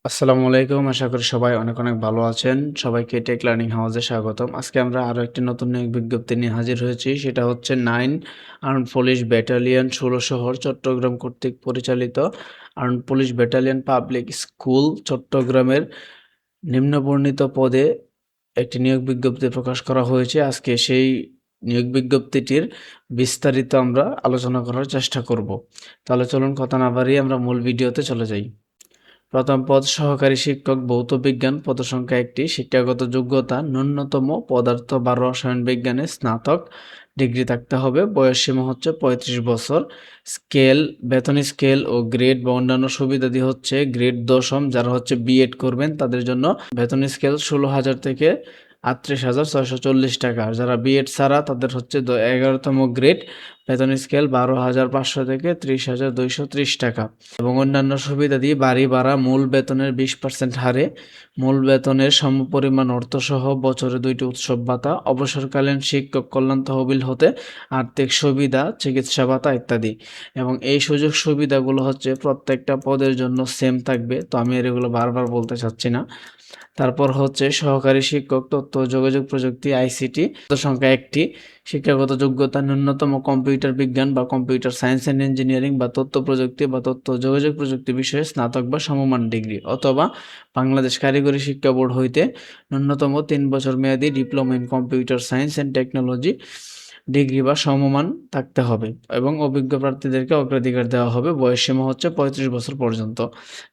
আসসালামু আলাইকুম। আশা করি সবাই অনেক অনেক ভালো আছেন। সবাইকে টেক লার্নিং হাউসে স্বাগতম। আজকে আমরা আরো একটি নতুন নিয়োগ বিজ্ঞপ্তি নিয়ে হাজির হয়েছি। সেটা হচ্ছে 9 আর্মড পুলিশ ব্যাটালিয়ন ১৬ শহর চট্টগ্রাম কর্তৃক পরিচালিত armed police battalion public school চট্টগ্রামের নিম্নবর্ণিত পদে একটি নিয়োগ বিজ্ঞপ্তি প্রকাশ করা হয়েছে। আজকে সেই নিয়োগ বিজ্ঞপ্তিটির বিস্তারিত আমরা আলোচনা করার চেষ্টা করব। তাহলে চলুন কথা না বাড়িয়ে আমরা মূল ভিডিওতে চলে যাই। প্রথম পদ সহকারী শিক্ষক ভৌত বিজ্ঞান, পদসংখ্যা ১টি। শিক্ষাগত যোগ্যতা ন্যূনতম পদার্থ বা রসায়ন বিজ্ঞানে স্নাতক ডিগ্রি থাকতে হবে। বয়সসীমা হচ্ছে ৩৫ বছর। বেতন স্কেল ও গ্রেড বা অন্যান্য সুবিধাদি হচ্ছে গ্রেড ১০ম, যারা হচ্ছে বিএড করবেন তাদের জন্য বেতন স্কেল ১৬,০০০ থেকে ৩৮,৬৪০ টাকা। আর যারা বিএড ছাড়া তাদের হচ্ছে ১১তম গ্রেড, বেতন স্কেল ১২,৫০০ থেকে ৩০,২৩০ টাকা। এবং অন্যান্য সুবিধাদি বাড়ি ভাড়া মূল বেতনের ২০% হারে, মূল বেতনের সমপরিমাণ অর্থসহ বছরে ২টি উৎসব ভাতা, অবসরকালীন শিক্ষক কল্যাণ তহবিল হতে আর্থিক সুবিধা, চিকিৎসা ভাতা ইত্যাদি। এবং এই সুযোগ সুবিধাগুলো হচ্ছে প্রত্যেকটা পদের জন্য সেম থাকবে, তো আমি আর এগুলো বারবার বলতে চাচ্ছি না। তারপর হচ্ছে সহকারী শিক্ষক তথ্য ও যোগাযোগ প্রযুক্তি আইসিটি, সংখ্যা ১টি। শিক্ষাগত যোগ্যতা ন্যূনতম কম্পিউটার বিজ্ঞান বা কম্পিউটার সায়েন্স অ্যান্ড ইঞ্জিনিয়ারিং বা তথ্য প্রযুক্তি বা তথ্য ও যোগাযোগ প্রযুক্তি বিষয়ে স্নাতক বা সমমান ডিগ্রি, অথবা বাংলাদেশ কারিগরি শিক্ষা বোর্ড হইতে ন্যূনতম ৩ বছর মেয়াদী diploma in computer science and technology degree বা সমমান থাকতে হবে। এবং অভিজ্ঞ প্রার্থীদেরকে অগ্রাধিকার দেওয়া হবে। বয়সসীমা হচ্ছে ৩৫ বছর পর্যন্ত।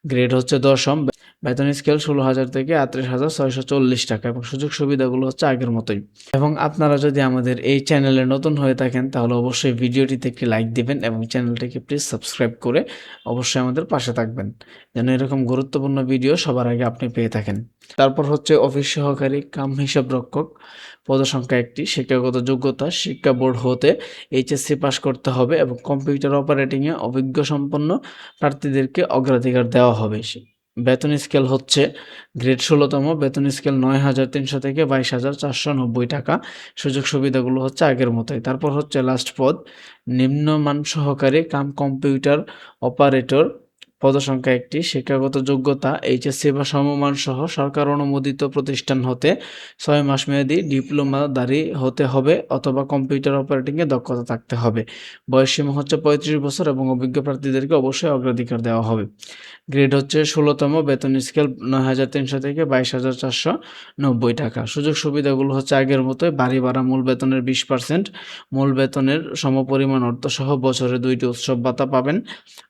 গ্রেড হচ্ছে ১০ম। বেতন স্কেল ১৬,০০০ থেকে ৩৮,৬৪০ টাকা। এবং সুযোগ সুবিধাগুলো হচ্ছে আগের মতোই। এবং আপনারা যদি আমাদের এই চ্যানেলে নতুন হয়ে থাকেন তাহলে অবশ্যই ভিডিওটিতে একটি লাইক দিবেন এবং চ্যানেলটিকে প্লিজ সাবস্ক্রাইব করে অবশ্যই আমাদের পাশে থাকবেন, যেন এরকম গুরুত্বপূর্ণ ভিডিও সবার আগে আপনি পেয়ে থাকেন। তারপর হচ্ছে অফিস সহকারী কাম হিসাবরক্ষক, পদসংখ্যা ১টি। শিক্ষাগত যোগ্যতা শিক্ষা বোর্ড হতে এইচএসসি পাস করতে হবে এবং কম্পিউটার অপারেটিংয়ে অভিজ্ঞ সম্পন্ন প্রার্থীদেরকে অগ্রাধিকার দেওয়া হবে। বেতন স্কেল হচ্ছে গ্রেড ১৬তম, বেতন স্কেল ৯,৩০০ থেকে ২২,৪৯০ টাকা। সুযোগ সুবিধাগুলো হচ্ছে আগের মতোই। তারপর হচ্ছে লাস্ট পদ নিম্নমান সহকারী কাম কম্পিউটার অপারেটর, পদসংখ্যা ১টি। শিক্ষাগত যোগ্যতা এইচএসসি বা সমমান সহ সরকার অনুমোদিত প্রতিষ্ঠান হতে ৬ মাস মেয়াদী ডিপ্লোমাধারী হতে হবে অথবা কম্পিউটার অপারেটিংয়ে দক্ষতা থাকতে হবে। বয়সসীমা হচ্ছে ৩৫ বছর এবং অভিজ্ঞ প্রার্থীদেরকে অবশ্যই অগ্রাধিকার দেওয়া হবে। গ্রেড হচ্ছে ১৬তম, বেতন স্কেল ৯,৩০০ থেকে ২২,৪৯০ টাকা। সুযোগ সুবিধাগুলো হচ্ছে আগের মতোই। বাড়ি ভাড়া মূল বেতনের ২০%, মূল বেতনের সমপরিমাণ অর্থসহ বছরে ২টি উৎসব ভাতা পাবেন।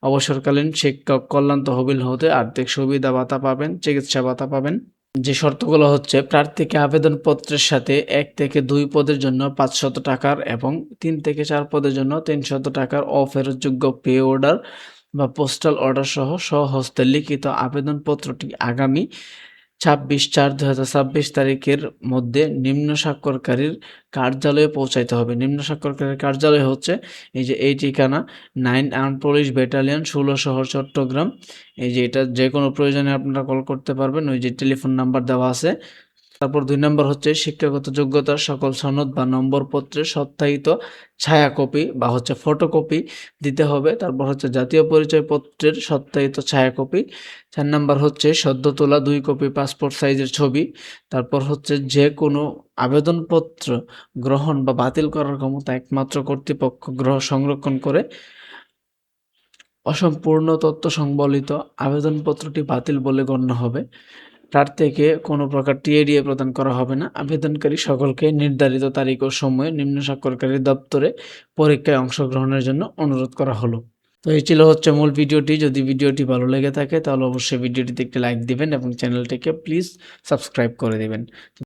অবসরকালীন শিক্ষক কল্যাণ তহবিল হতে আর্থিক সুবিধা ভাতা পাবেন, চিকিৎসা ভাতা পাবেন। যে শর্তগুলো হচ্ছে প্রার্থীকে আবেদনপত্রের সাথে ১ থেকে ২ পদের জন্য ৫০০ টাকার এবং ৩ থেকে ৪ পদের জন্য ৩০০ টাকার অফেরতযোগ্য পে অর্ডার বা পোস্টাল অর্ডার সহ স্বহস্তে লিখিত আবেদনপত্রটি আগামী ২৬/৪/২০২৬ তারিখের মধ্যে নিম্ন স্বাক্ষরকারীর কার্যালয়ে পৌঁছাইতে হবে। নিম্ন স্বাক্ষরকারীর কার্যালয় হচ্ছে এই যে এই ঠিকানা, 9 আর্মড পুলিশ ব্যাটালিয়ন ১৬ শহর চট্টগ্রাম। এই যে এটা যেকোনো প্রয়োজনে আপনারা কল করতে পারবেন, ওই যে টেলিফোন নাম্বার দেওয়া আছে। তারপর ২ নম্বর হচ্ছে শিক্ষাগত যোগ্যতার সকল সনদ বা নম্বরপত্রের সত্যায়িত ছায়াকপি বা হচ্ছে ফটোকপি দিতে হবে। তারপর হচ্ছে জাতীয় পরিচয়পত্রের সত্যায়িত ছায়াকপি। ৪ নাম্বার হচ্ছে সদ্য তোলা ২ কপি পাসপোর্ট সাইজের ছবি। তারপর হচ্ছে যে কোনো আবেদনপত্র গ্রহণ বা বাতিল করার ক্ষমতা একমাত্র কর্তৃপক্ষ সংরক্ষণ করে। অসম্পূর্ণ তথ্য সংবলিত আবেদনপত্রটি বাতিল বলে গণ্য হবে। প্রার্থীকে কোনো প্রকার টিএডিএ প্রদান করা হবে না। আবেদনকারী সকলকে নির্ধারিত তারিখ ও সময়ে নিম্ন স্বাক্ষরকারীর দপ্তরে পরীক্ষায় অংশগ্রহণের জন্য অনুরোধ করা হলো। তো এই ছিল হচ্ছে মূল ভিডিওটি। যদি ভিডিওটি ভালো লেগে থাকে তাহলে অবশ্যই ভিডিওটিতে একটি লাইক দিবেন এবং চ্যানেলটিকে প্লিজ সাবস্ক্রাইব করে দিবেন।